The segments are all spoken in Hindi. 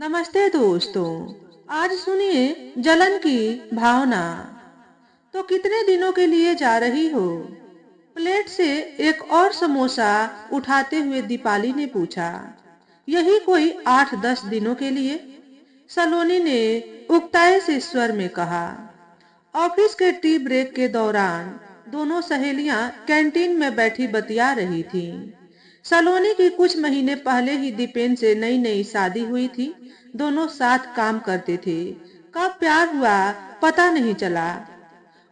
नमस्ते दोस्तों। आज सुनिए जलन की भावना। तो कितने दिनों के लिए जा रही हो? प्लेट से एक और समोसा उठाते हुए दीपाली ने पूछा। यही कोई 8-10 दिनों के लिए, सलोनी ने उक्ताए से स्वर में कहा। ऑफिस के टी ब्रेक के दौरान दोनों सहेलियां कैंटीन में बैठी बतिया रही थीं। सलोनी की कुछ महीने पहले ही दीपेन से नई नई शादी हुई थी। दोनों साथ काम करते थे। कब प्यार हुआ पता नहीं चला,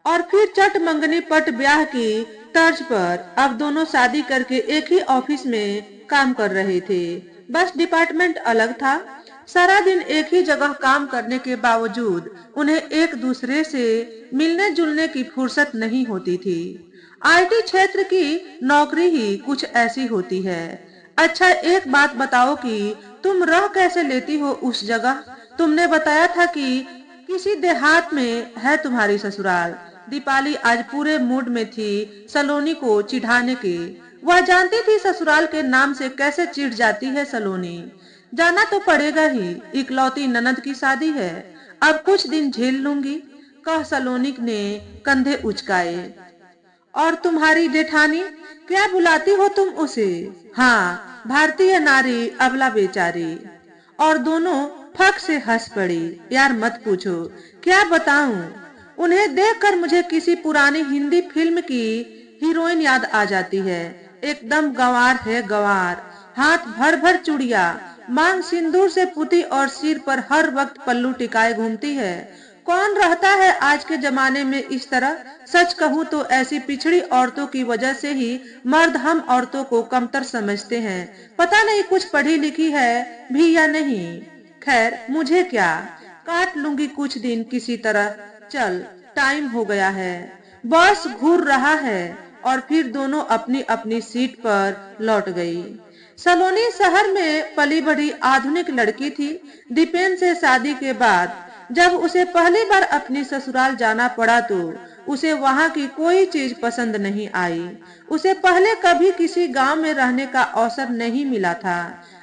और फिर चट मंगनी पट ब्याह की तर्ज पर अब दोनों शादी करके एक ही ऑफिस में काम कर रहे थे। बस डिपार्टमेंट अलग था। सारा दिन एक ही जगह काम करने के बावजूद उन्हें एक दूसरे से मिलने जुलने की फुर्सत नहीं होती थी। आईटी क्षेत्र की नौकरी ही कुछ ऐसी होती है। अच्छा, एक बात बताओ कि तुम रह कैसे लेती हो उस जगह? तुमने बताया था कि किसी देहात में है तुम्हारी ससुराल। दीपाली आज पूरे मूड में थी सलोनी को चिढ़ाने के। वह जानती थी ससुराल के नाम से कैसे चिढ़ जाती है सलोनी। जाना तो पड़ेगा ही, इकलौती ननद की शादी है। अब कुछ दिन झेल लूंगी, कह सलोनी ने कंधे उचकाए। और तुम्हारी जेठानी, क्या बुलाती हो तुम उसे? हाँ, भारतीय नारी अबला बेचारी। और दोनों फक से हंस पड़ी। यार मत पूछो, क्या बताऊं। उन्हें देखकर मुझे किसी पुरानी हिंदी फिल्म की हीरोइन याद आ जाती है। एकदम गंवार है, गंवार। हाथ भर भर चूड़िया, मांग सिंदूर से पुती और सिर पर हर वक्त पल्लू टिकाए घूमती है। कौन रहता है आज के जमाने में इस तरह? सच कहूँ तो ऐसी पिछड़ी औरतों की वजह से ही मर्द हम औरतों को कमतर समझते हैं। पता नहीं कुछ पढ़ी लिखी है भी या नहीं। खैर मुझे क्या, काट लूंगी कुछ दिन किसी तरह। चल, टाइम हो गया है। बॉस घूर रहा है। और फिर दोनों अपनी अपनी सीट पर लौट गई। सलोनी शहर में पली बढ़ी आधुनिक लड़की थी। दीपेन से शादी के बाद जब उसे पहली बार अपनी ससुराल जाना पड़ा तो उसे वहां की कोई चीज पसंद नहीं आई। उसे पहले कभी किसी गांव में रहने का अवसर नहीं मिला था।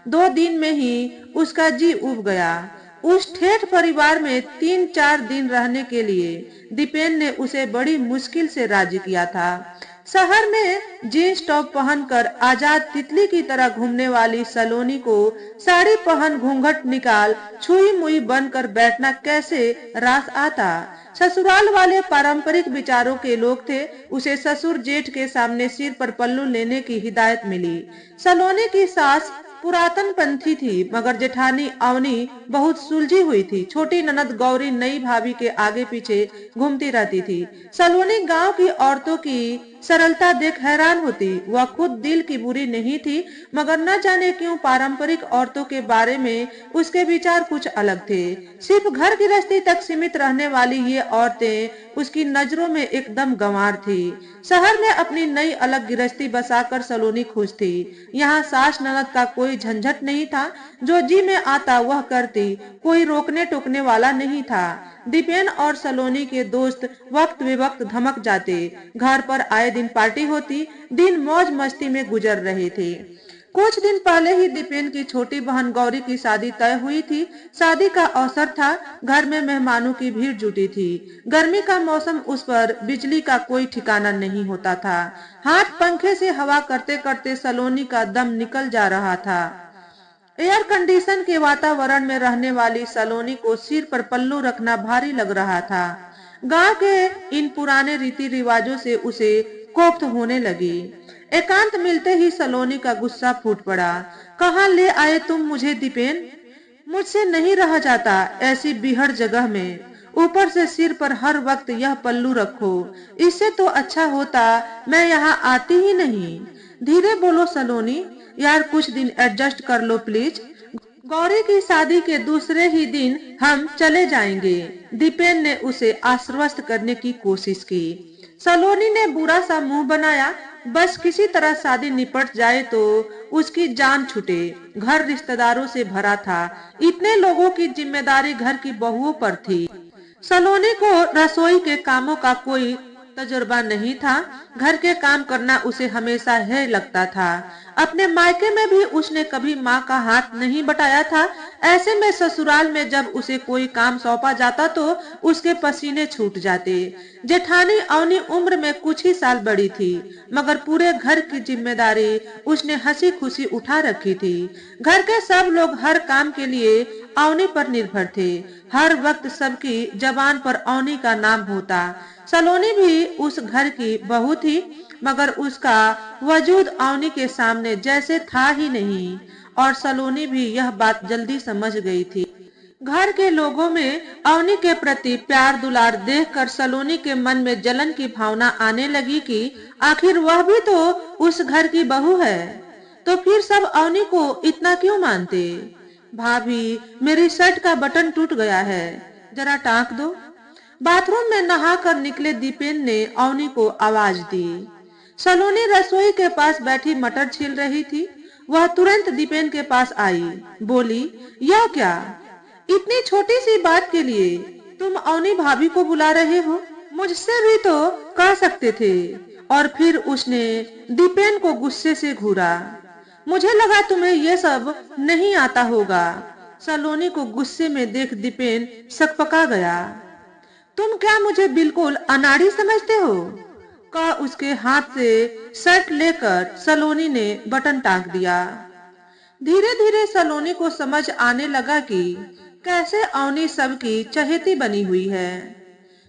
2 दिन में ही उसका जी उब गया। उस ठेठ परिवार में 3-4 दिन रहने के लिए दीपेन ने उसे बड़ी मुश्किल से राजी किया था। शहर में जींस टॉप पहनकर आजाद तितली की तरह घूमने वाली सलोनी को साड़ी पहन घूंघट निकाल छुई मुई बनकर बैठना कैसे रास आता। ससुराल वाले पारंपरिक विचारों के लोग थे। उसे ससुर जेठ के सामने सिर पर पल्लू लेने की हिदायत मिली। सलोनी की सास पुरातन पंथी थी, मगर जेठानी अवनी बहुत सुलझी हुई थी। छोटी ननद गौरी नई भाभी के आगे पीछे घूमती रहती थी। सलोनी गांव की औरतों की सरलता देख हैरान होती। वह खुद दिल की बुरी नहीं थी, मगर न जाने क्यों पारंपरिक औरतों के बारे में उसके विचार कुछ अलग थे। सिर्फ घर गृहस्थी तक सीमित रहने वाली ये औरतें उसकी नजरों में एकदम गंवार थी। शहर में अपनी नई अलग गृहस्थी बसाकर सलोनी खुश थी। यहाँ सास ननद का कोई झंझट नहीं था। जो जी में आता वह करती, कोई रोकने टोकने वाला नहीं था। दीपेन और सलोनी के दोस्त वक्त बेवक्त धमक जाते। घर पर आए दिन पार्टी होती। दिन मौज मस्ती में गुजर रहे थे। कुछ दिन पहले ही दीपेन की छोटी बहन गौरी की शादी तय हुई थी। शादी का अवसर था। घर में मेहमानों की भीड़ जुटी थी। गर्मी का मौसम, उस पर बिजली का कोई ठिकाना नहीं होता था। हाथ पंखे से हवा करते करते सलोनी का दम निकल जा रहा था। एयर कंडीशन के वातावरण में रहने वाली सलोनी को सिर पर पल्लू रखना भारी लग रहा था। गांव के इन पुराने रीति रिवाजों से उसे कोफ्त होने लगी। एकांत मिलते ही सलोनी का गुस्सा फूट पड़ा। कहाँ ले आए तुम मुझे दीपेन? मुझसे नहीं रहा जाता ऐसी बिहड़ जगह में। ऊपर से सिर पर हर वक्त यह पल्लू रखो। इससे तो अच्छा होता मैं यहाँ आती ही नहीं। धीरे बोलो सलोनी, यार कुछ दिन एडजस्ट कर लो प्लीज। गौरी की शादी के दूसरे ही दिन हम चले जाएंगे। दीपेन ने उसे आश्वस्त करने की कोशिश की। सलोनी ने बुरा सा मुंह बनाया। बस किसी तरह शादी निपट जाए तो उसकी जान छूटे। घर रिश्तेदारों से भरा था। इतने लोगों की जिम्मेदारी घर की बहुओं पर थी। सलोनी को रसोई के कामों का कोई तजुर्बा नहीं था। घर के काम करना उसे हमेशा है लगता था। अपने मायके में भी उसने कभी माँ का हाथ नहीं बटाया था। ऐसे में ससुराल में जब उसे कोई काम सौंपा जाता तो उसके पसीने छूट जाते। जेठानी अवनी उम्र में कुछ ही साल बड़ी थी, मगर पूरे घर की जिम्मेदारी उसने हंसी खुशी उठा रखी थी। घर के सब लोग हर काम के लिए अवनी पर निर्भर थे। हर वक्त सबकी जबान पर अवनी का नाम होता। सलोनी भी उस घर की बहू थी, मगर उसका वजूद अवनी के सामने जैसे था ही नहीं, और सलोनी भी यह बात जल्दी समझ गई थी। घर के लोगों में अवनी के प्रति प्यार दुलार देखकर सलोनी के मन में जलन की भावना आने लगी कि आखिर वह भी तो उस घर की बहू है, तो फिर सब अवनी को इतना क्यों मानते। भाभी, मेरी शर्ट का बटन टूट गया है, जरा टाँक दो। बाथरूम में नहाकर निकले दीपेन ने अवनी को आवाज दी। सलोनी रसोई के पास बैठी मटर छील रही थी। वह तुरंत दीपेन के पास आई, बोली, यह क्या, इतनी छोटी सी बात के लिए तुम अवनी भाभी को बुला रहे हो? मुझसे भी तो कह सकते थे। और फिर उसने दीपेन को गुस्से से घूरा। मुझे लगा तुम्हें यह सब नहीं आता होगा। सलोनी को गुस्से में देख दीपेन सकपका गया। तुम क्या मुझे बिल्कुल अनाड़ी समझते हो? का उसके हाथ से शर्ट लेकर सलोनी ने बटन टाँक दिया। धीरे धीरे सलोनी को समझ आने लगा कि कैसे अवनी सबकी चहेती बनी हुई है।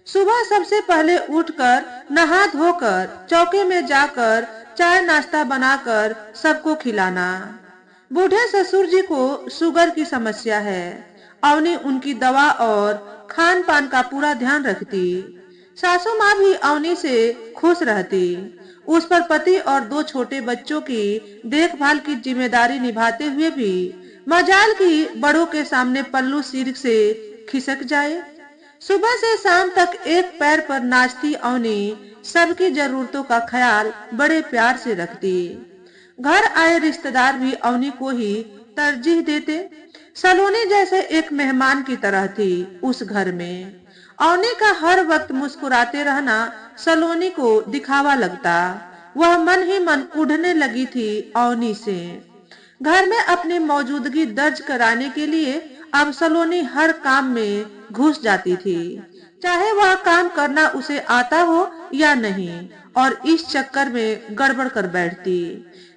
सुबह सबसे पहले उठकर नहा धोकर चौके में जाकर चाय नाश्ता बनाकर सबको खिलाना। बूढ़े ससुर जी को शुगर की समस्या है। अवनी उनकी दवा और खान पान का पूरा ध्यान रखती। सासू माँ भी अवनी से खुश रहती। उस पर पति और 2 छोटे बच्चों की देखभाल की जिम्मेदारी निभाते हुए भी मजाल की बड़ों के सामने पल्लू सिर से खिसक जाए। सुबह से शाम तक एक पैर पर नाचती अवनी सबकी जरूरतों का ख्याल बड़े प्यार से रखती। घर आए रिश्तेदार भी अवनी को ही तरजीह देते। सलोनी जैसे एक मेहमान की तरह थी उस घर में। अवनी का हर वक्त मुस्कुराते रहना सलोनी को दिखावा लगता। वह मन ही मन कुढ़ने लगी थी अवनी से। घर में अपनी मौजूदगी दर्ज कराने के लिए अब सलोनी हर काम में घुस जाती थी, चाहे वह काम करना उसे आता हो या नहीं, और इस चक्कर में गड़बड़ कर बैठती,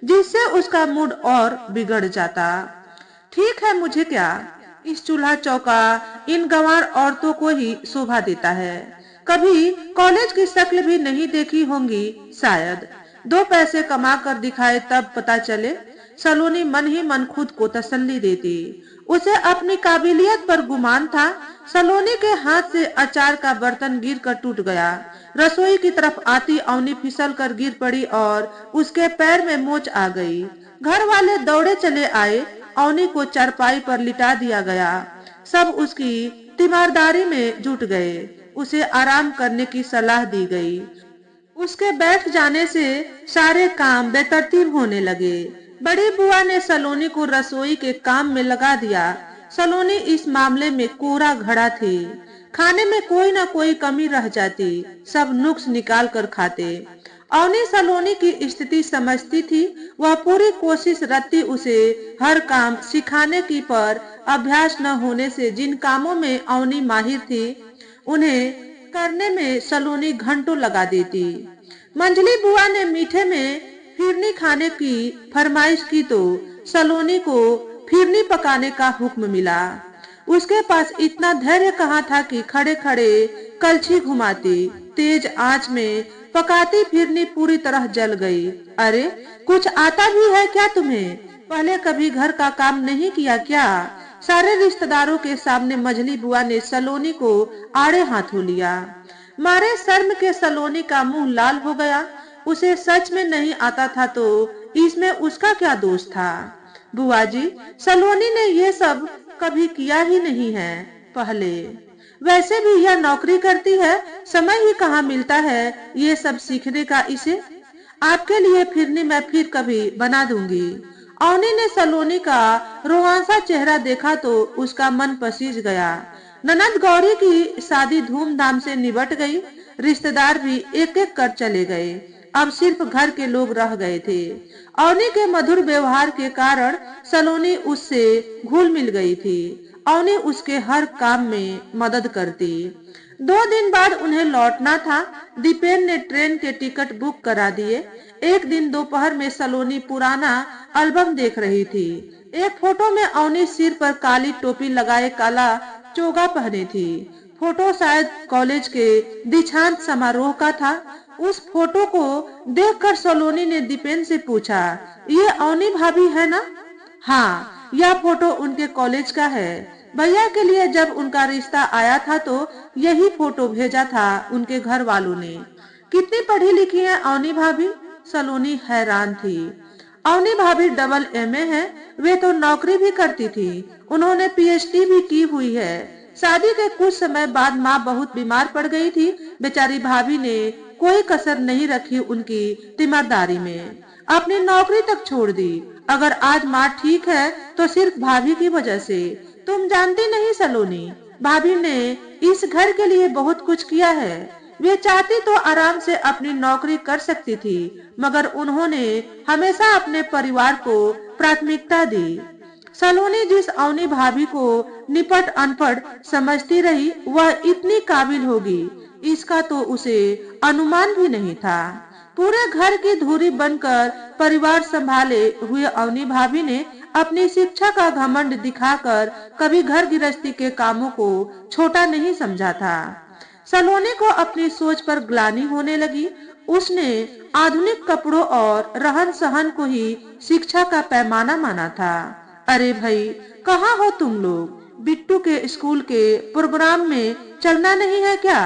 जिससे उसका मूड और बिगड़ जाता। ठीक है, मुझे क्या, इस चूल्हा चौका इन गंवार औरतों को ही शोभा देता है। कभी कॉलेज की शक्ल भी नहीं देखी होंगी शायद। 2 पैसे कमा कर दिखाए तब पता चले। सलोनी मन ही मन खुद को तसल्ली देती। उसे अपनी काबिलियत पर गुमान था। सलोनी के हाथ से अचार का बर्तन गिर कर टूट गया। रसोई की तरफ आती अवनी फिसल कर गिर पड़ी और उसके पैर में मोच आ गई। घर वाले दौड़े चले आए। अवनी को चारपाई पर लिटा दिया गया। सब उसकी तीमारदारी में जुट गए। उसे आराम करने की सलाह दी गई। उसके बैठ जाने से सारे काम बेतरतीब होने लगे। बड़ी बुआ ने सलोनी को रसोई के काम में लगा दिया। सलोनी इस मामले में कोरा घड़ा थी। खाने में कोई ना कोई कमी रह जाती, सब नुक्स निकाल कर खाते। अवनी सलोनी की स्थिति समझती थी। वह पूरी कोशिश रखती उसे हर काम सिखाने की, पर अभ्यास न होने से जिन कामों में अवनी माहिर थी उन्हें करने में सलोनी घंटों लगा देती। मंझली बुआ ने मीठे में फिरनी खाने की फरमाइश की तो सलोनी को फिरनी पकाने का हुक्म मिला। उसके पास इतना धैर्य कहाँ था कि खड़े खड़े कलछी घुमाती। तेज आंच में पकाती फिरनी पूरी तरह जल गई। अरे, कुछ आता भी है क्या तुम्हें? पहले कभी घर का काम नहीं किया क्या? सारे रिश्तेदारों के सामने मझली बुआ ने सलोनी को आड़े हाथों लिया। मारे शर्म के सलोनी का मुंह लाल हो गया। उसे सच में नहीं आता था तो इसमें उसका क्या दोष था? बुआ जी, सलोनी ने ये सब कभी किया ही नहीं है पहले। वैसे भी यह नौकरी करती है, समय ही कहाँ मिलता है ये सब सीखने का इसे। आपके लिए फिरनी मैं फिर कभी बना दूंगी। अवनी ने सलोनी का रोआंसा चेहरा देखा तो उसका मन पसीज गया। ननद गौरी की शादी धूमधाम से निबट गई। रिश्तेदार भी एक एक कर चले गए। अब सिर्फ घर के लोग रह गए थे। अवनी के मधुर व्यवहार के कारण सलोनी उससे घुल मिल गई थी। अवनी उसके हर काम में मदद करती। 2 दिन बाद उन्हें लौटना था। दीपेन ने ट्रेन के टिकट बुक करा दिए। एक दिन दोपहर में सलोनी पुराना एल्बम देख रही थी। एक फोटो में अवनी सिर पर काली टोपी लगाए काला चोगा पहने थी। फोटो शायद कॉलेज के दीक्षांत समारोह का था। उस फोटो को देखकर सलोनी ने दीपेन से पूछा, ये अवनी भाभी है ना? हाँ, यह फोटो उनके कॉलेज का है। भैया के लिए जब उनका रिश्ता आया था तो यही फोटो भेजा था उनके घर वालों ने। कितनी पढ़ी लिखी है अवनी भाभी? सलोनी हैरान थी। अवनी भाभी डबल एमए है। वे तो नौकरी भी करती थी। उन्होंने पीएचडी भी की हुई है। शादी के कुछ समय बाद माँ बहुत बीमार पड़ गई थी। बेचारी भाभी ने कोई कसर नहीं रखी उनकी तीमारदारी में। अपनी नौकरी तक छोड़ दी। अगर आज माँ ठीक है तो सिर्फ भाभी की वजह से। तुम जानती नहीं सलोनी, भाभी ने इस घर के लिए बहुत कुछ किया है। वे चाहती तो आराम से अपनी नौकरी कर सकती थी, मगर उन्होंने हमेशा अपने परिवार को प्राथमिकता दी। सलोनी जिस अवनी भाभी को निपट अनपढ़ समझती रही, वह इतनी काबिल होगी इसका तो उसे अनुमान भी नहीं था। पूरे घर की धुरी बनकर परिवार संभाले हुए अवनी भाभी ने अपनी शिक्षा का घमंड दिखाकर कभी घर गृहस्थी के कामों को छोटा नहीं समझा था। सलोनी को अपनी सोच पर ग्लानि होने लगी। उसने आधुनिक कपड़ों और रहन सहन को ही शिक्षा का पैमाना माना था। अरे भाई, कहाँ हो तुम लोग? बिट्टू के स्कूल के प्रोग्राम में चलना नहीं है क्या?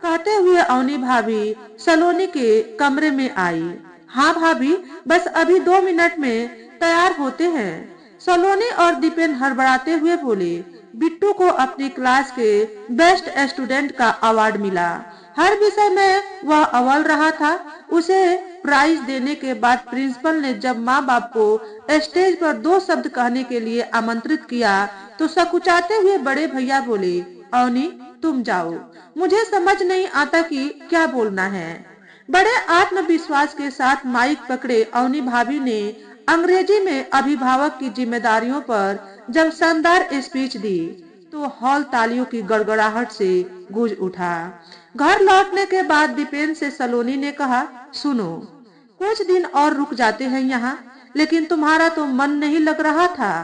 कहते हुए अवनी भाभी सलोनी के कमरे में आई। हाँ भाभी, बस अभी 2 मिनट में तैयार होते हैं। सलोनी और दीपेन हड़बड़ाते हुए बोले। बिट्टू को अपनी क्लास के बेस्ट स्टूडेंट का अवार्ड मिला। हर विषय में वह अव्वल रहा था। उसे प्राइज देने के बाद प्रिंसिपल ने जब माँ बाप को स्टेज पर 2 शब्द कहने के लिए आमंत्रित किया तो सकुचाते हुए बड़े भैया बोले, अवनी तुम जाओ, मुझे समझ नहीं आता कि क्या बोलना है। बड़े आत्मविश्वास के साथ माइक पकड़े अवनी भाभी ने अंग्रेजी में अभिभावक की जिम्मेदारियों पर जब शानदार स्पीच दी तो हॉल तालियों की गड़गड़ाहट से गूंज उठा। घर लौटने के बाद दीपेन से सलोनी ने कहा, सुनो, कुछ दिन और रुक जाते हैं यहाँ, लेकिन तुम्हारा तो मन नहीं लग रहा था,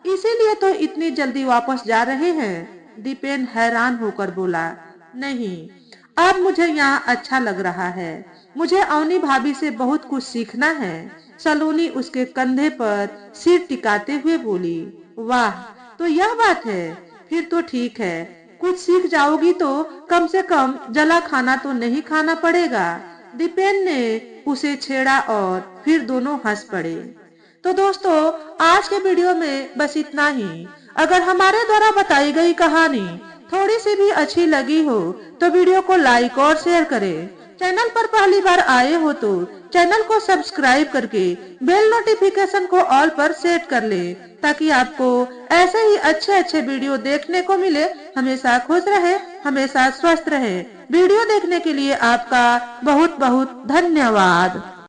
इसीलिए तो इतनी जल्दी वापस जा रहे हैं। दीपेन हैरान होकर बोला, नहीं, अब मुझे यहाँ अच्छा लग रहा है। मुझे अवनी भाभी से बहुत कुछ सीखना है। सलोनी उसके कंधे पर सिर टिकाते हुए बोली, वाह, तो यह बात है, फिर तो ठीक है। कुछ सीख जाओगी तो कम से कम जला खाना तो नहीं खाना पड़ेगा। दीपेन ने उसे छेड़ा और फिर दोनों हंस पड़े। तो दोस्तों, आज के वीडियो में बस इतना ही। अगर हमारे द्वारा बताई गई कहानी थोड़ी सी भी अच्छी लगी हो तो वीडियो को लाइक और शेयर करें। चैनल पर पहली बार आए हो तो चैनल को सब्सक्राइब करके बेल नोटिफिकेशन को ऑल पर सेट कर ले, ताकि आपको ऐसे ही अच्छे वीडियो देखने को मिले। हमेशा खुश रहे, हमेशा स्वस्थ रहे। वीडियो देखने के लिए आपका बहुत बहुत धन्यवाद।